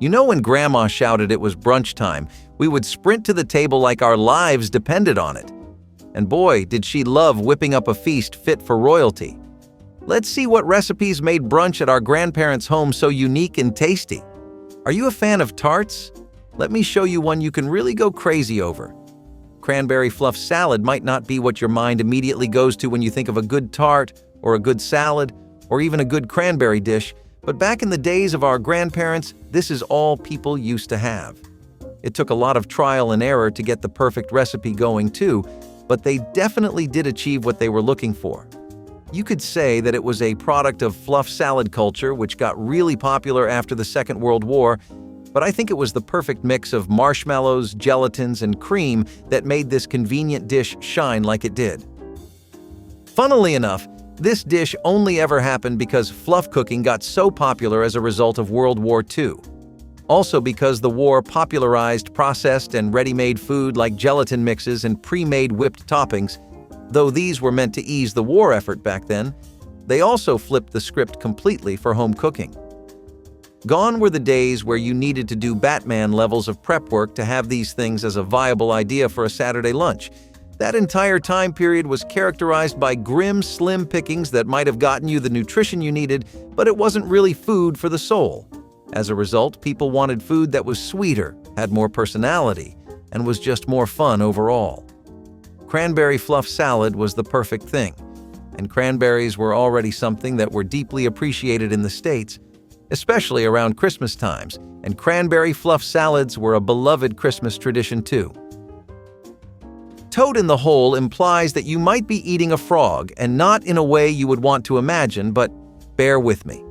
You know, when Grandma shouted it was brunch time, we would sprint to the table like our lives depended on it. And boy, did she love whipping up a feast fit for royalty. Let's see what recipes made brunch at our grandparents' home so unique and tasty. Are you a fan of tarts? Let me show you one you can really go crazy over. Cranberry fluff salad might not be what your mind immediately goes to when you think of a good tart, or a good salad, or even a good cranberry dish, but back in the days of our grandparents, this is all people used to have. It took a lot of trial and error to get the perfect recipe going too, but they definitely did achieve what they were looking for. You could say that it was a product of fluff salad culture, which got really popular after the Second World War, but I think it was the perfect mix of marshmallows, gelatins, and cream that made this convenient dish shine like it did. Funnily enough, this dish only ever happened because fluff cooking got so popular as a result of World War II. Also because the war popularized processed and ready-made food like gelatin mixes and pre-made whipped toppings. Though these were meant to ease the war effort back then, they also flipped the script completely for home cooking. Gone were the days where you needed to do Batman levels of prep work to have these things as a viable idea for a Saturday lunch. That entire time period was characterized by grim, slim pickings that might have gotten you the nutrition you needed, but it wasn't really food for the soul. As a result, people wanted food that was sweeter, had more personality, and was just more fun overall. Cranberry fluff salad was the perfect thing, and cranberries were already something that were deeply appreciated in the States, especially around Christmas times, and cranberry fluff salads were a beloved Christmas tradition too. Toad in the hole implies that you might be eating a frog, and not in a way you would want to imagine, but bear with me.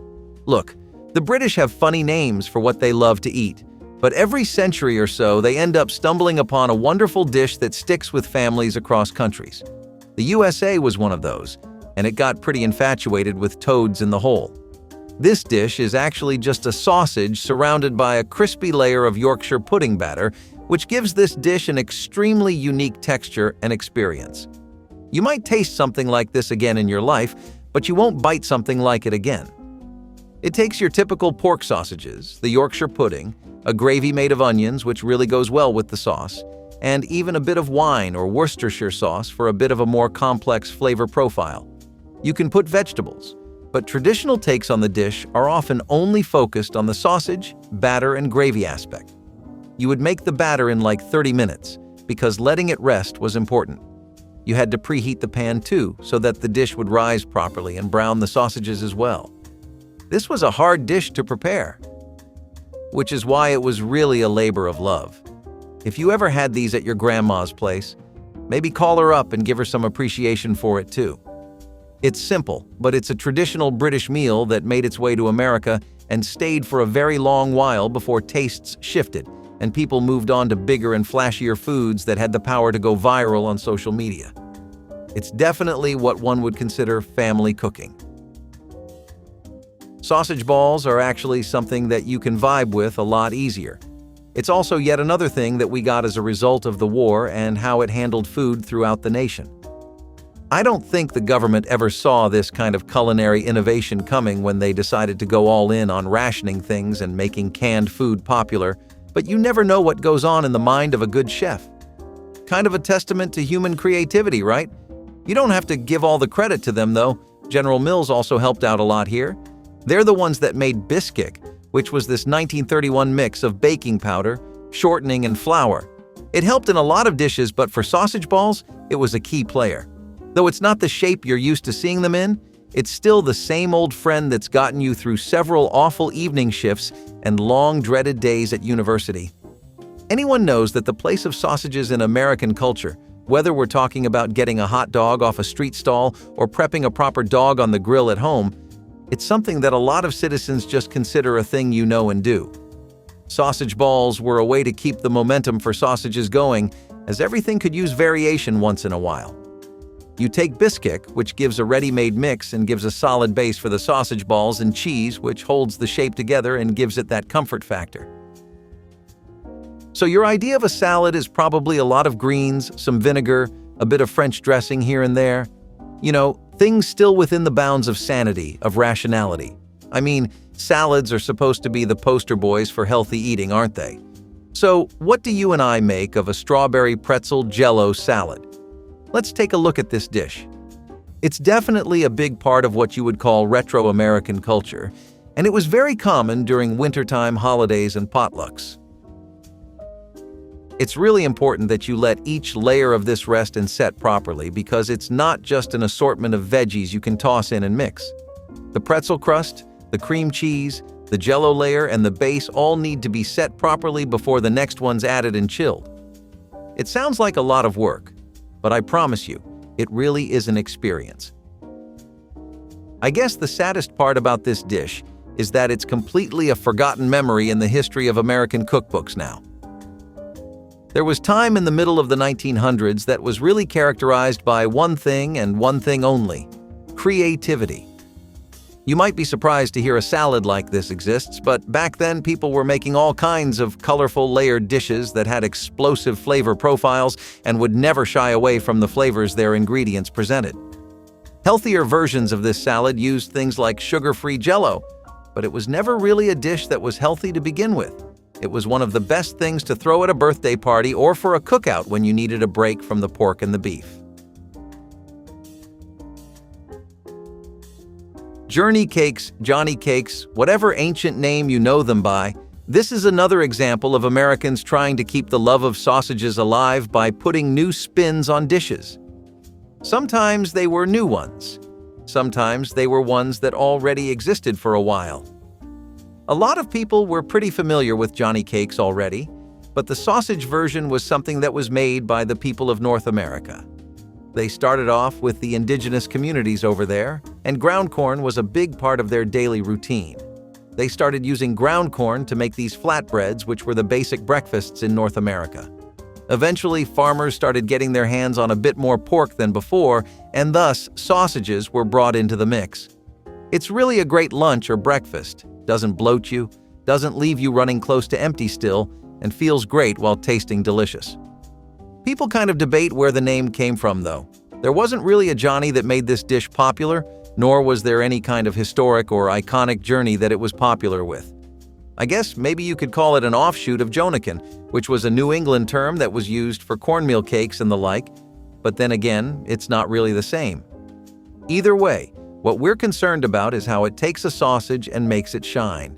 Look, the British have funny names for what they love to eat, but every century or so they end up stumbling upon a wonderful dish that sticks with families across countries. The USA was one of those, and it got pretty infatuated with toads in the hole. This dish is actually just a sausage surrounded by a crispy layer of Yorkshire pudding batter, which gives this dish an extremely unique texture and experience. You might taste something like this again in your life, but you won't bite something like it again. It takes your typical pork sausages, the Yorkshire pudding, a gravy made of onions, which really goes well with the sauce, and even a bit of wine or Worcestershire sauce for a bit of a more complex flavor profile. You can put vegetables, but traditional takes on the dish are often only focused on the sausage, batter, and gravy aspect. You would make the batter in like 30 minutes, because letting it rest was important. You had to preheat the pan too, so that the dish would rise properly and brown the sausages as well. This was a hard dish to prepare, which is why it was really a labor of love. If you ever had these at your grandma's place, maybe call her up and give her some appreciation for it too. It's simple, but it's a traditional British meal that made its way to America and stayed for a very long while before tastes shifted and people moved on to bigger and flashier foods that had the power to go viral on social media. It's definitely what one would consider family cooking. Sausage balls are actually something that you can vibe with a lot easier. It's also yet another thing that we got as a result of the war and how it handled food throughout the nation. I don't think the government ever saw this kind of culinary innovation coming when they decided to go all in on rationing things and making canned food popular, but you never know what goes on in the mind of a good chef. Kind of a testament to human creativity, right? You don't have to give all the credit to them, though. General Mills also helped out a lot here. They're the ones that made Biscuits, which was this 1931 mix of baking powder, shortening, and flour. It helped in a lot of dishes, but for sausage balls, it was a key player. Though it's not the shape you're used to seeing them in, it's still the same old friend that's gotten you through several awful evening shifts and long dreaded days at university. Anyone knows that the place of sausages in American culture, whether we're talking about getting a hot dog off a street stall or prepping a proper dog on the grill at home, it's something that a lot of citizens just consider a thing you know and do. Sausage balls were a way to keep the momentum for sausages going, as everything could use variation once in a while. You take Biscuits, which gives a ready-made mix and gives a solid base for the sausage balls, and cheese, which holds the shape together and gives it that comfort factor. So your idea of a salad is probably a lot of greens, some vinegar, a bit of French dressing here and there. You know, things still within the bounds of sanity, of rationality. I mean, Salads are supposed to be the poster boys for healthy eating, aren't they? So, what do you and I make of a strawberry pretzel Jello salad? Let's take a look at this dish. It's definitely a big part of what you would call retro American culture, and it was very common during wintertime holidays and potlucks. It's really important that you let each layer of this rest and set properly because it's not just an assortment of veggies you can toss in and mix. The pretzel crust, the cream cheese, the Jello layer, and the base all need to be set properly before the next one's added and chilled. It sounds like a lot of work, but I promise you, it really is an experience. I guess the saddest part about this dish is that it's completely a forgotten memory in the history of American cookbooks now. There was time in the middle of the 1900s that was really characterized by one thing and one thing only: creativity. You might be surprised to hear a salad like this exists, but back then people were making all kinds of colorful layered dishes that had explosive flavor profiles and would never shy away from the flavors their ingredients presented. Healthier versions of this salad used things like sugar-free Jello, but it was never really a dish that was healthy to begin with. It was one of the best things to throw at a birthday party or for a cookout when you needed a break from the pork and the beef. Journey cakes, Johnny cakes, whatever ancient name you know them by, this is another example of Americans trying to keep the love of sausages alive by putting new spins on dishes. Sometimes they were new ones. Sometimes they were ones that already existed for a while. A lot of people were pretty familiar with Johnny cakes already, but the sausage version was something that was made by the people of North America. They started off with the indigenous communities over there, and ground corn was a big part of their daily routine. They started using ground corn to make these flatbreads, which were the basic breakfasts in North America. Eventually, farmers started getting their hands on a bit more pork than before, and thus sausages were brought into the mix. It's really a great lunch or breakfast. Doesn't bloat you, doesn't leave you running close to empty still, and feels great while tasting delicious. People kind of debate where the name came from, though. There wasn't really a Johnny that made this dish popular, nor was there any kind of historic or iconic journey that it was popular with. I guess maybe you could call it an offshoot of Jonakin, which was a New England term that was used for cornmeal cakes and the like, but then again, it's not really the same. Either way, what we're concerned about is how it takes a sausage and makes it shine.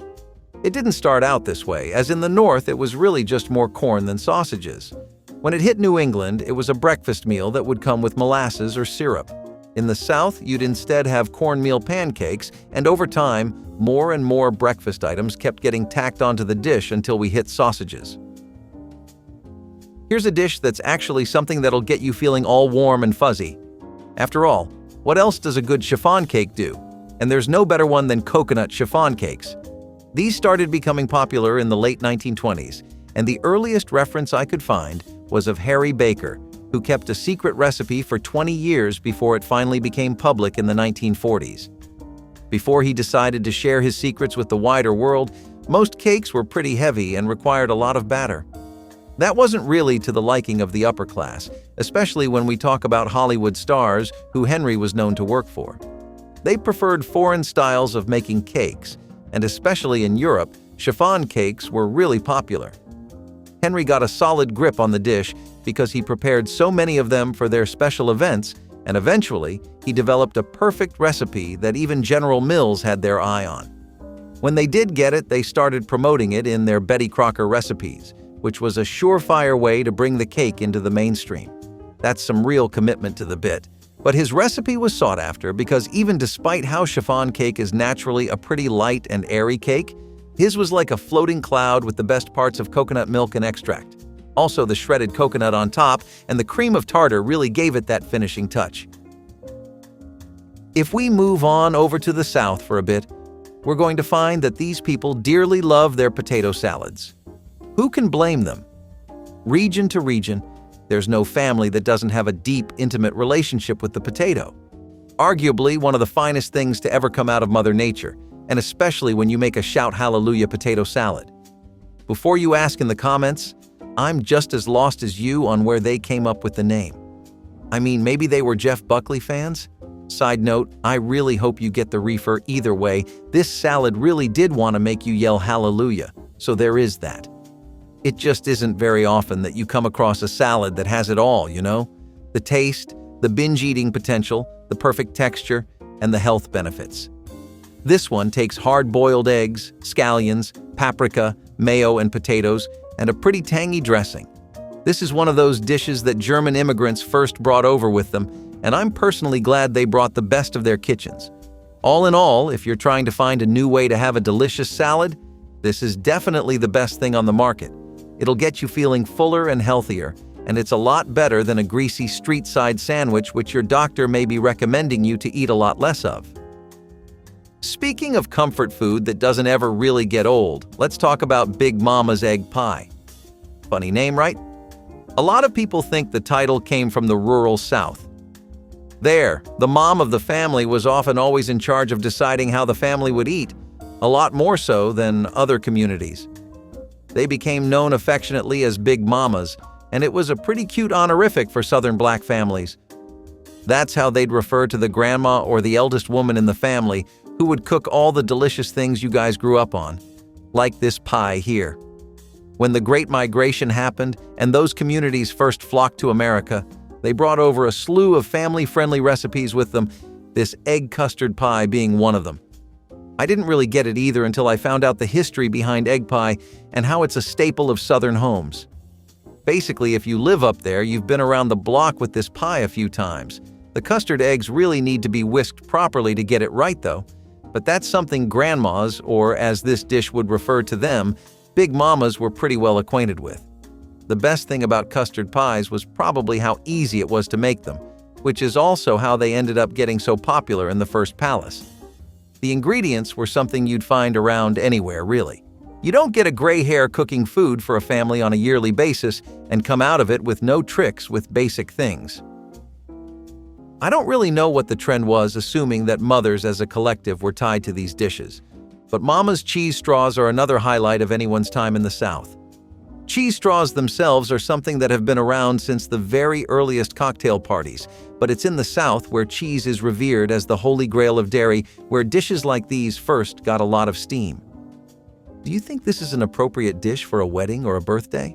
It didn't start out this way, as in the North it was really just more corn than sausages. When it hit New England, it was a breakfast meal that would come with molasses or syrup. In the South, you'd instead have cornmeal pancakes, and over time, more and more breakfast items kept getting tacked onto the dish until we hit sausages. Here's a dish that's actually something that'll get you feeling all warm and fuzzy. After all, what else does a good chiffon cake do? And there's no better one than coconut chiffon cakes. These started becoming popular in the late 1920s, and the earliest reference I could find was of Harry Baker, who kept a secret recipe for 20 years before it finally became public in the 1940s. Before he decided to share his secrets with the wider world, most cakes were pretty heavy and required a lot of batter. That wasn't really to the liking of the upper class, especially when we talk about Hollywood stars who Henry was known to work for. They preferred foreign styles of making cakes, and especially in Europe, chiffon cakes were really popular. Henry got a solid grip on the dish because he prepared so many of them for their special events, and eventually, he developed a perfect recipe that even General Mills had their eye on. When they did get it, they started promoting it in their Betty Crocker recipes, which was a surefire way to bring the cake into the mainstream. That's some real commitment to the bit. But his recipe was sought after because even despite how chiffon cake is naturally a pretty light and airy cake, his was like a floating cloud with the best parts of coconut milk and extract. Also, the shredded coconut on top and the cream of tartar really gave it that finishing touch. If we move on over to the South for a bit, we're going to find that these people dearly love their potato salads. Who can blame them? Region to region, there's no family that doesn't have a deep, intimate relationship with the potato. Arguably one of the finest things to ever come out of Mother Nature, and especially when you make a shout hallelujah potato salad. Before you ask in the comments, I'm just as lost as you on where they came up with the name. I mean, maybe they were Jeff Buckley fans? Side note, I really hope you get the reefer either way. This salad really did want to make you yell hallelujah, so there is that. It just isn't very often that you come across a salad that has it all, you know? The taste, the binge-eating potential, the perfect texture, and the health benefits. This one takes hard-boiled eggs, scallions, paprika, mayo, and potatoes, and a pretty tangy dressing. This is one of those dishes that German immigrants first brought over with them, and I'm personally glad they brought the best of their kitchens. All in all, if you're trying to find a new way to have a delicious salad, this is definitely the best thing on the market. It'll get you feeling fuller and healthier, and it's a lot better than a greasy street-side sandwich which your doctor may be recommending you to eat a lot less of. Speaking of comfort food that doesn't ever really get old, let's talk about Big Mama's egg pie. Funny name, right? A lot of people think the title came from the rural South. There, the mom of the family was often always in charge of deciding how the family would eat, a lot more so than other communities. They became known affectionately as Big Mamas, and it was a pretty cute honorific for Southern Black families. That's how they'd refer to the grandma or the eldest woman in the family who would cook all the delicious things you guys grew up on, like this pie here. When the Great Migration happened and those communities first flocked to America, they brought over a slew of family-friendly recipes with them, this egg custard pie being one of them. I didn't really get it either until I found out the history behind egg pie and how it's a staple of Southern homes. Basically, if you live up there, you've been around the block with this pie a few times. The custard eggs really need to be whisked properly to get it right though, but that's something grandmas, or as this dish would refer to them, Big Mamas were pretty well acquainted with. The best thing about custard pies was probably how easy it was to make them, which is also how they ended up getting so popular in the first palace. The ingredients were something you'd find around anywhere, really. You don't get a gray hair cooking food for a family on a yearly basis and come out of it with no tricks with basic things. I don't really know what the trend was, assuming that mothers as a collective were tied to these dishes. But Mama's cheese straws are another highlight of anyone's time in the South. Cheese straws themselves are something that have been around since the very earliest cocktail parties, but it's in the South where cheese is revered as the holy grail of dairy, where dishes like these first got a lot of steam. Do you think this is an appropriate dish for a wedding or a birthday?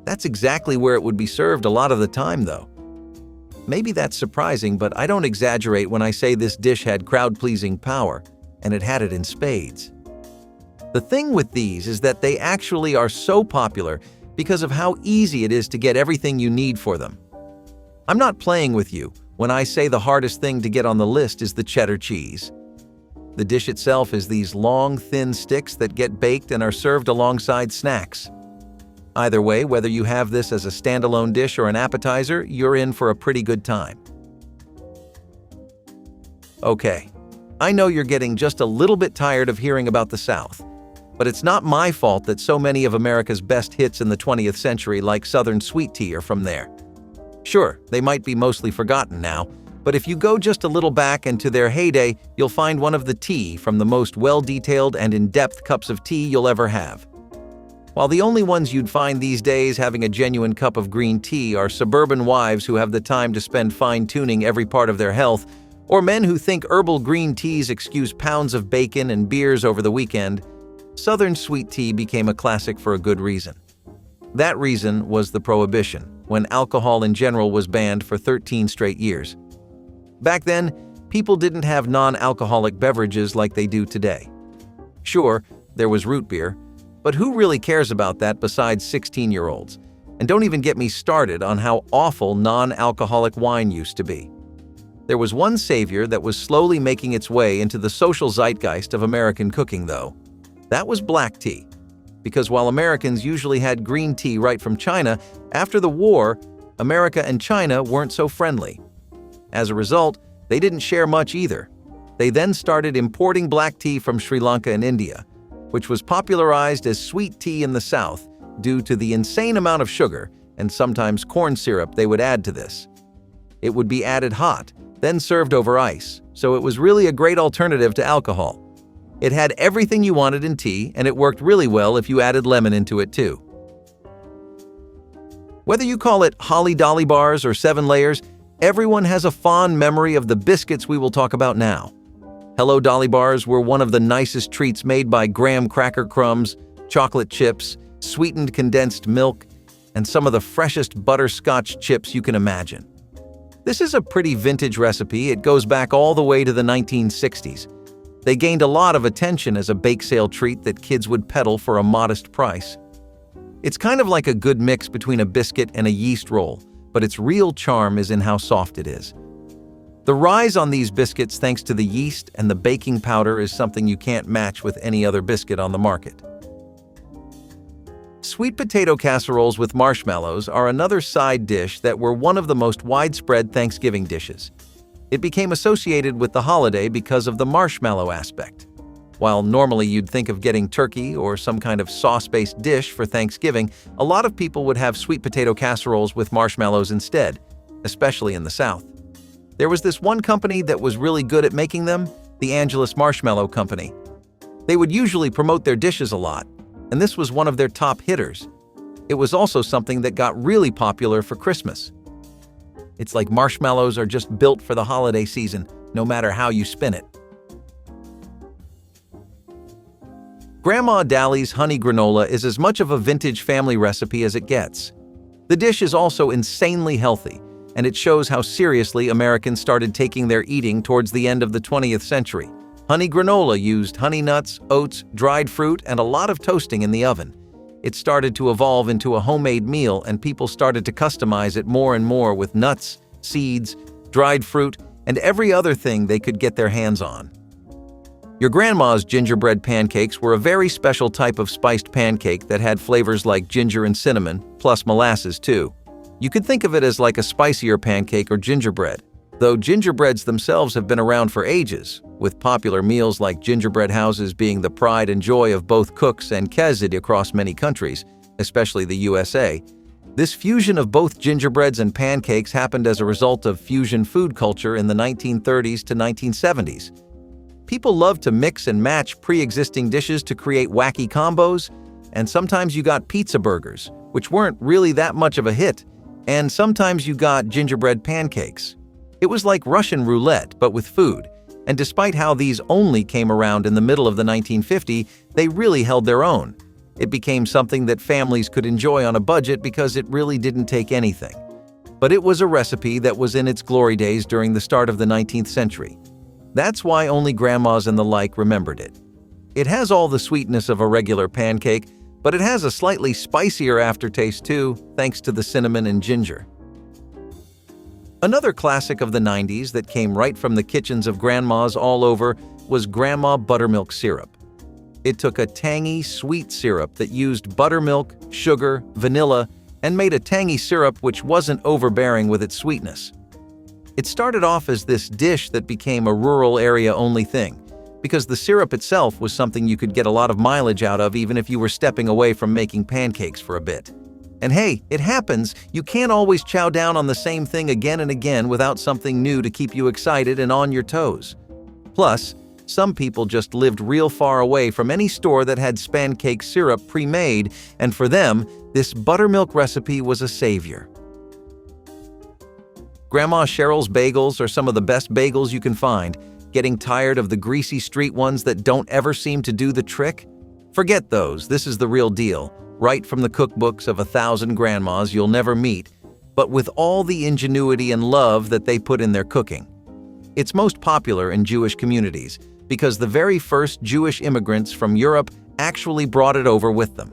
That's exactly where it would be served a lot of the time, though. Maybe that's surprising, but I don't exaggerate when I say this dish had crowd-pleasing power, and it had it in spades. The thing with these is that they actually are so popular because of how easy it is to get everything you need for them. I'm not playing with you when I say the hardest thing to get on the list is the cheddar cheese. The dish itself is these long, thin sticks that get baked and are served alongside snacks. Either way, whether you have this as a standalone dish or an appetizer, you're in for a pretty good time. Okay, I know you're getting just a little bit tired of hearing about the South, but it's not my fault that so many of America's best hits in the 20th century, like Southern sweet tea, are from there. Sure, they might be mostly forgotten now, but if you go just a little back into their heyday, you'll find one of the tea from the most well-detailed and in-depth cups of tea you'll ever have. While the only ones you'd find these days having a genuine cup of green tea are suburban wives who have the time to spend fine-tuning every part of their health, or men who think herbal green teas excuse pounds of bacon and beers over the weekend, Southern sweet tea became a classic for a good reason. That reason was the Prohibition, when alcohol in general was banned for 13 straight years. Back then, people didn't have non-alcoholic beverages like they do today. Sure, there was root beer, but who really cares about that besides 16-year-olds? And don't even get me started on how awful non-alcoholic wine used to be. There was one savior that was slowly making its way into the social zeitgeist of American cooking, though. That was black tea. Because while Americans usually had green tea right from China, after the war, America and China weren't so friendly. As a result, they didn't share much either. They then started importing black tea from Sri Lanka and India, which was popularized as sweet tea in the South due to the insane amount of sugar and sometimes corn syrup they would add to this. It would be added hot, then served over ice, so it was really a great alternative to alcohol. It had everything you wanted in tea, and it worked really well if you added lemon into it too. Whether you call it Holly Dolly bars or 7 layers, Everyone has a fond memory of the biscuits we will talk about now. Hello Dolly bars were one of the nicest treats made by graham cracker crumbs, chocolate chips, sweetened condensed milk, and some of the freshest butterscotch chips you can imagine. This is a pretty vintage recipe. It goes back all the way to the 1960s. They gained a lot of attention as a bake sale treat that kids would peddle for a modest price. It's kind of like a good mix between a biscuit and a yeast roll, but its real charm is in how soft it is. The rise on these biscuits thanks to the yeast and the baking powder is something you can't match with any other biscuit on the market. Sweet potato casseroles with marshmallows are another side dish that were one of the most widespread Thanksgiving dishes. It became associated with the holiday because of the marshmallow aspect. While normally you'd think of getting turkey or some kind of sauce-based dish for Thanksgiving, a lot of people would have sweet potato casseroles with marshmallows instead, especially in the South. There was this one company that was really good at making them, the Angelus Marshmallow Company. They would usually promote their dishes a lot, and this was one of their top hitters. It was also something that got really popular for Christmas. It's like marshmallows are just built for the holiday season, no matter how you spin it. Grandma Dolly's honey granola is as much of a vintage family recipe as it gets. The dish is also insanely healthy, and it shows how seriously Americans started taking their eating towards the end of the 20th century. Honey granola used honey nuts, oats, dried fruit, and a lot of toasting in the oven. It started to evolve into a homemade meal, and people started to customize it more and more with nuts, seeds, dried fruit, and every other thing they could get their hands on. Your grandma's gingerbread pancakes were a very special type of spiced pancake that had flavors like ginger and cinnamon, plus molasses too. You could think of it as like a spicier pancake or gingerbread, though gingerbreads themselves have been around for ages, with popular meals like gingerbread houses being the pride and joy of both cooks and kezzid across many countries, especially the USA. This fusion of both gingerbreads and pancakes happened as a result of fusion food culture in the 1930s to 1970s. People loved to mix and match pre-existing dishes to create wacky combos, and sometimes you got pizza burgers, which weren't really that much of a hit, and sometimes you got gingerbread pancakes. It was like Russian roulette, but with food, and despite how these only came around in the middle of the 1950s, they really held their own. It became something that families could enjoy on a budget because it really didn't take anything. But it was a recipe that was in its glory days during the start of the 19th century. That's why only grandmas and the like remembered it. It has all the sweetness of a regular pancake, but it has a slightly spicier aftertaste too, thanks to the cinnamon and ginger. Another classic of the 90s that came right from the kitchens of grandmas all over was Grandma Buttermilk syrup. It took a tangy, sweet syrup that used buttermilk, sugar, vanilla, and made a tangy syrup which wasn't overbearing with its sweetness. It started off as this dish that became a rural area-only thing, because the syrup itself was something you could get a lot of mileage out of even if you were stepping away from making pancakes for a bit. And hey, it happens, you can't always chow down on the same thing again and again without something new to keep you excited and on your toes. Plus, some people just lived real far away from any store that had pancake syrup pre-made, and for them, this buttermilk recipe was a savior. Grandma Cheryl's bagels are some of the best bagels you can find. Getting tired of the greasy street ones that don't ever seem to do the trick? Forget those, this is the real deal, right from the cookbooks of 1,000 grandmas you'll never meet, but with all the ingenuity and love that they put in their cooking. It's most popular in Jewish communities because the very first Jewish immigrants from Europe actually brought it over with them.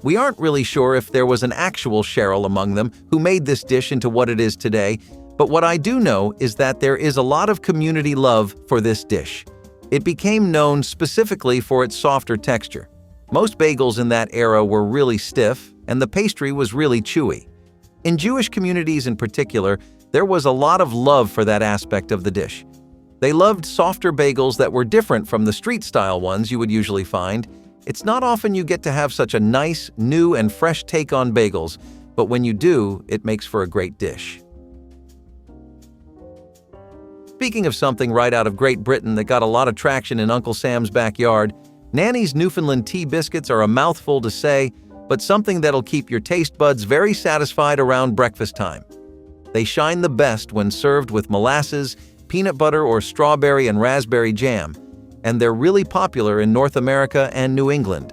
We aren't really sure if there was an actual Cheryl among them who made this dish into what it is today, but what I do know is that there is a lot of community love for this dish. It became known specifically for its softer texture. Most bagels in that era were really stiff, and the pastry was really chewy. In Jewish communities in particular, there was a lot of love for that aspect of the dish. They loved softer bagels that were different from the street-style ones you would usually find. It's not often you get to have such a nice, new, and fresh take on bagels, but when you do, it makes for a great dish. Speaking of something right out of Great Britain that got a lot of traction in Uncle Sam's backyard, Nanny's Newfoundland tea biscuits are a mouthful to say, but something that'll keep your taste buds very satisfied around breakfast time. They shine the best when served with molasses, peanut butter, or strawberry and raspberry jam, and they're really popular in North America and New England.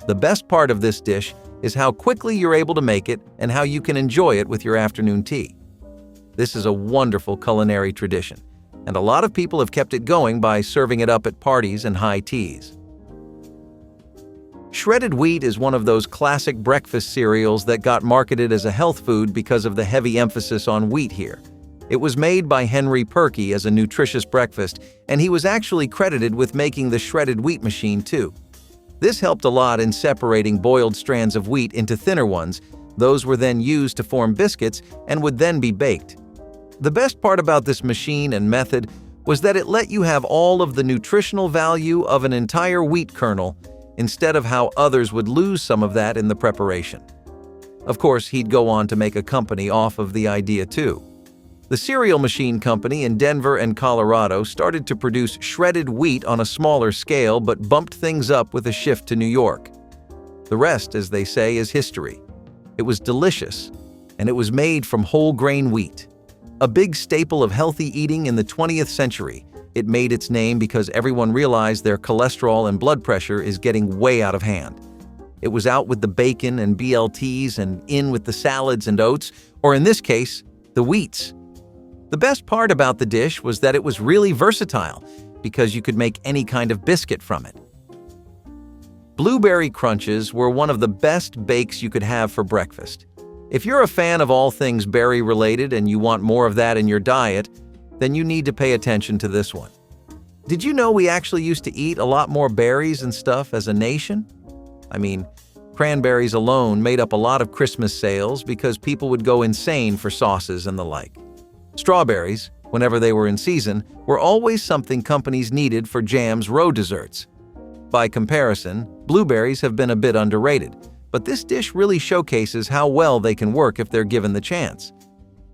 The best part of this dish is how quickly you're able to make it and how you can enjoy it with your afternoon tea. This is a wonderful culinary tradition, and a lot of people have kept it going by serving it up at parties and high teas. Shredded wheat is one of those classic breakfast cereals that got marketed as a health food because of the heavy emphasis on wheat here. It was made by Henry Perky as a nutritious breakfast, and he was actually credited with making the shredded wheat machine too. This helped a lot in separating boiled strands of wheat into thinner ones. Those were then used to form biscuits and would then be baked. The best part about this machine and method was that it let you have all of the nutritional value of an entire wheat kernel, instead of how others would lose some of that in the preparation. Of course, he'd go on to make a company off of the idea too. The cereal machine company in Denver and Colorado started to produce shredded wheat on a smaller scale but bumped things up with a shift to New York. The rest, as they say, is history. It was delicious, and it was made from whole grain wheat. A big staple of healthy eating in the 20th century, it made its name because everyone realized their cholesterol and blood pressure is getting way out of hand. It was out with the bacon and BLTs and in with the salads and oats, or in this case, the wheats. The best part about the dish was that it was really versatile because you could make any kind of biscuit from it. Blueberry crunches were one of the best bakes you could have for breakfast. If you're a fan of all things berry-related and you want more of that in your diet, then you need to pay attention to this one. Did you know we actually used to eat a lot more berries and stuff as a nation? I mean, cranberries alone made up a lot of Christmas sales because people would go insane for sauces and the like. Strawberries, whenever they were in season, were always something companies needed for Jam's row desserts. By comparison, blueberries have been a bit underrated, but this dish really showcases how well they can work if they're given the chance.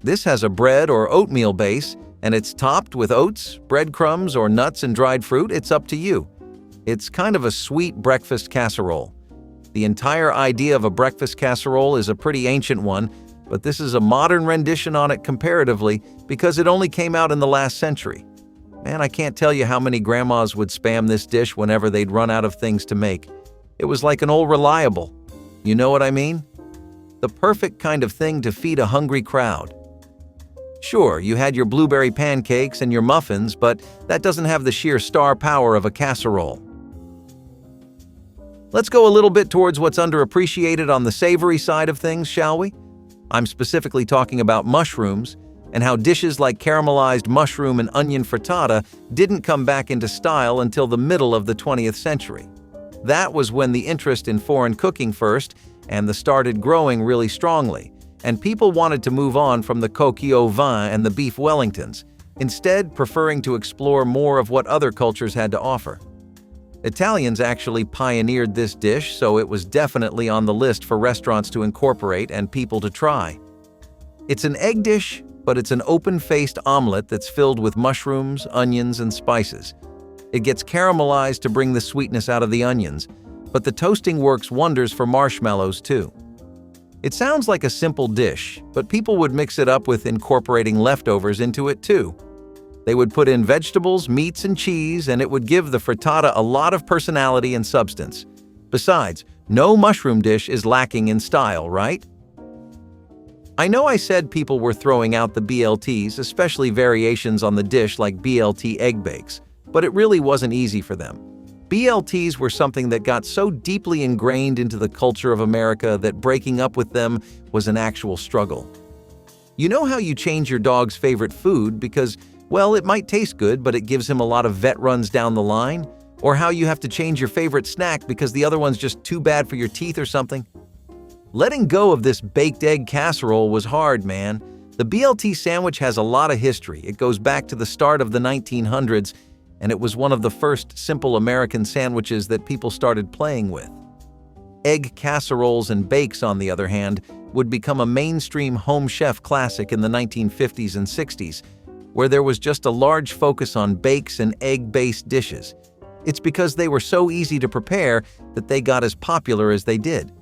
This has a bread or oatmeal base, and it's topped with oats, breadcrumbs, or nuts and dried fruit. It's up to you. It's kind of a sweet breakfast casserole. The entire idea of a breakfast casserole is a pretty ancient one, but this is a modern rendition on it comparatively because it only came out in the last century. Man, I can't tell you how many grandmas would spam this dish whenever they'd run out of things to make. It was like an old reliable. You know what I mean? The perfect kind of thing to feed a hungry crowd. Sure, you had your blueberry pancakes and your muffins, but that doesn't have the sheer star power of a casserole. Let's go a little bit towards what's underappreciated on the savory side of things, shall we? I'm specifically talking about mushrooms and how dishes like caramelized mushroom and onion frittata didn't come back into style until the middle of the 20th century. That was when the interest in foreign cooking first and started growing really strongly, and people wanted to move on from the coq au vin and the beef Wellingtons, instead preferring to explore more of what other cultures had to offer. Italians actually pioneered this dish, so it was definitely on the list for restaurants to incorporate and people to try. It's an egg dish, but it's an open-faced omelet that's filled with mushrooms, onions, and spices. It gets caramelized to bring the sweetness out of the onions, but the toasting works wonders for marshmallows too. It sounds like a simple dish, but people would mix it up with incorporating leftovers into it too. They would put in vegetables, meats, and cheese, and it would give the frittata a lot of personality and substance. Besides, no mushroom dish is lacking in style, right? I know I said people were throwing out the BLTs, especially variations on the dish like BLT Egg Bakes, but it really wasn't easy for them. BLTs were something that got so deeply ingrained into the culture of America that breaking up with them was an actual struggle. You know how you change your dog's favorite food because, well, it might taste good, but it gives him a lot of vet runs down the line? Or how you have to change your favorite snack because the other one's just too bad for your teeth or something? Letting go of this baked egg casserole was hard, man. The BLT sandwich has a lot of history. It goes back to the start of the 1900s, and it was one of the first simple American sandwiches that people started playing with. Egg casseroles and bakes, on the other hand, would become a mainstream home chef classic in the 1950s and 60s, where there was just a large focus on bakes and egg-based dishes. It's because they were so easy to prepare that they got as popular as they did.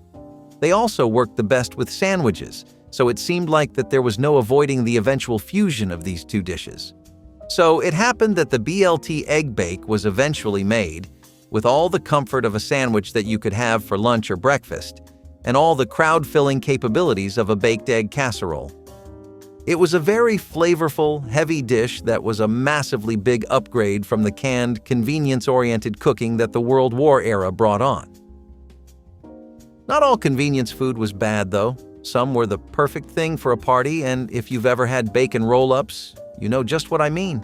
They also worked the best with sandwiches, so it seemed like that there was no avoiding the eventual fusion of these two dishes. So it happened that the BLT Egg Bake was eventually made, with all the comfort of a sandwich that you could have for lunch or breakfast, and all the crowd-filling capabilities of a baked egg casserole. It was a very flavorful, heavy dish that was a massively big upgrade from the canned, convenience-oriented cooking that the World War era brought on. Not all convenience food was bad, though. Some were the perfect thing for a party, and if you've ever had bacon roll-ups, you know just what I mean.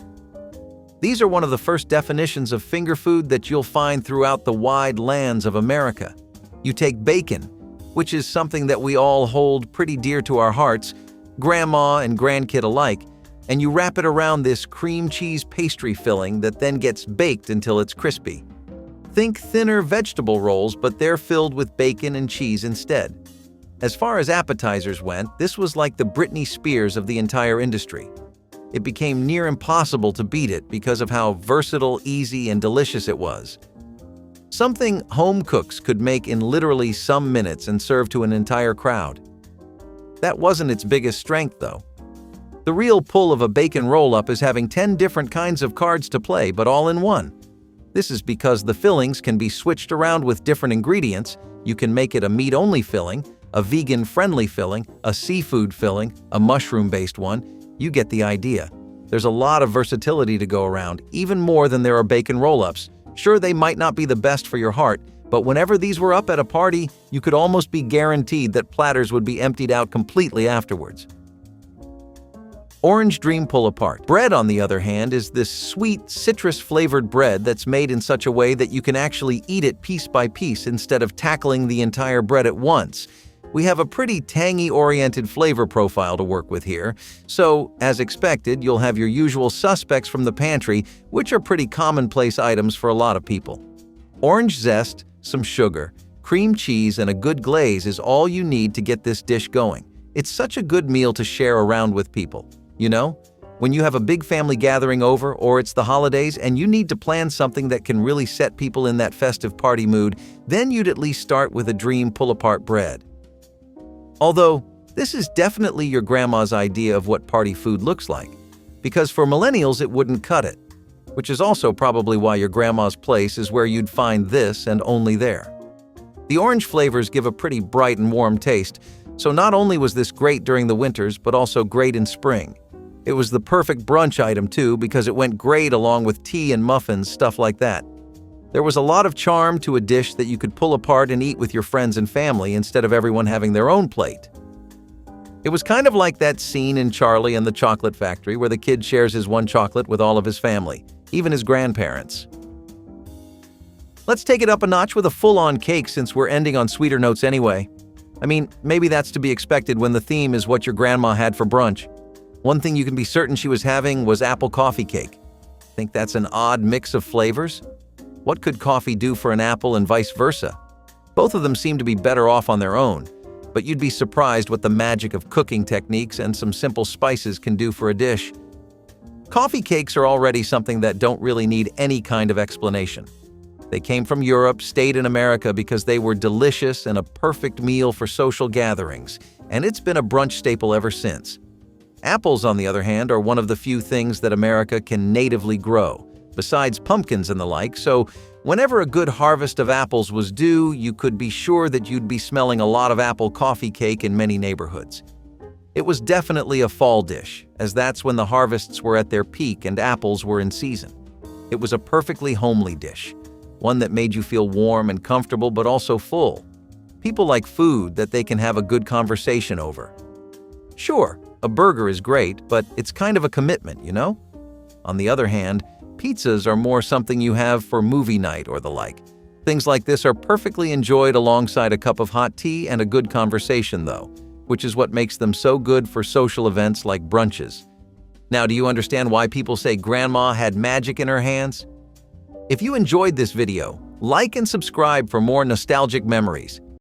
These are one of the first definitions of finger food that you'll find throughout the wide lands of America. You take bacon, which is something that we all hold pretty dear to our hearts, grandma and grandkid alike, and you wrap it around this cream cheese pastry filling that then gets baked until it's crispy. Think thinner vegetable rolls, but they're filled with bacon and cheese instead. As far as appetizers went, this was like the Britney Spears of the entire industry. It became near impossible to beat it because of how versatile, easy, and delicious it was. Something home cooks could make in literally some minutes and serve to an entire crowd. That wasn't its biggest strength, though. The real pull of a bacon roll-up is having 10 different kinds of cards to play, but all in one. This is because the fillings can be switched around with different ingredients. You can make it a meat-only filling, a vegan-friendly filling, a seafood filling, a mushroom-based one. You get the idea. There's a lot of versatility to go around, even more than there are bacon roll-ups. Sure, they might not be the best for your heart, but whenever these were up at a party, you could almost be guaranteed that platters would be emptied out completely afterwards. Orange Dream Pull-Apart. Bread, on the other hand, is this sweet, citrus-flavored bread that's made in such a way that you can actually eat it piece by piece instead of tackling the entire bread at once. We have a pretty tangy-oriented flavor profile to work with here, so, as expected, you'll have your usual suspects from the pantry, which are pretty commonplace items for a lot of people. Orange zest, some sugar, cream cheese, and a good glaze is all you need to get this dish going. It's such a good meal to share around with people. You know, when you have a big family gathering over, or it's the holidays and you need to plan something that can really set people in that festive party mood, then you'd at least start with a dream pull-apart bread. Although, this is definitely your grandma's idea of what party food looks like, because for millennials it wouldn't cut it, which is also probably why your grandma's place is where you'd find this and only there. The orange flavors give a pretty bright and warm taste, so not only was this great during the winters, but also great in spring. It was the perfect brunch item too, because it went great along with tea and muffins, stuff like that. There was a lot of charm to a dish that you could pull apart and eat with your friends and family instead of everyone having their own plate. It was kind of like that scene in Charlie and the Chocolate Factory where the kid shares his one chocolate with all of his family, even his grandparents. Let's take it up a notch with a full-on cake since we're ending on sweeter notes anyway. I mean, maybe that's to be expected when the theme is what your grandma had for brunch. One thing you can be certain she was having was apple coffee cake. Think that's an odd mix of flavors? What could coffee do for an apple and vice versa? Both of them seem to be better off on their own, but you'd be surprised what the magic of cooking techniques and some simple spices can do for a dish. Coffee cakes are already something that don't really need any kind of explanation. They came from Europe, stayed in America because they were delicious and a perfect meal for social gatherings, and it's been a brunch staple ever since. Apples, on the other hand, are one of the few things that America can natively grow, besides pumpkins and the like, so whenever a good harvest of apples was due, you could be sure that you'd be smelling a lot of apple coffee cake in many neighborhoods. It was definitely a fall dish, as that's when the harvests were at their peak and apples were in season. It was a perfectly homely dish, one that made you feel warm and comfortable but also full. People like food that they can have a good conversation over. Sure, a burger is great, but it's kind of a commitment, you know? On the other hand, pizzas are more something you have for movie night or the like. Things like this are perfectly enjoyed alongside a cup of hot tea and a good conversation though, which is what makes them so good for social events like brunches. Now, do you understand why people say Grandma had magic in her hands? If you enjoyed this video, like and subscribe for more nostalgic memories.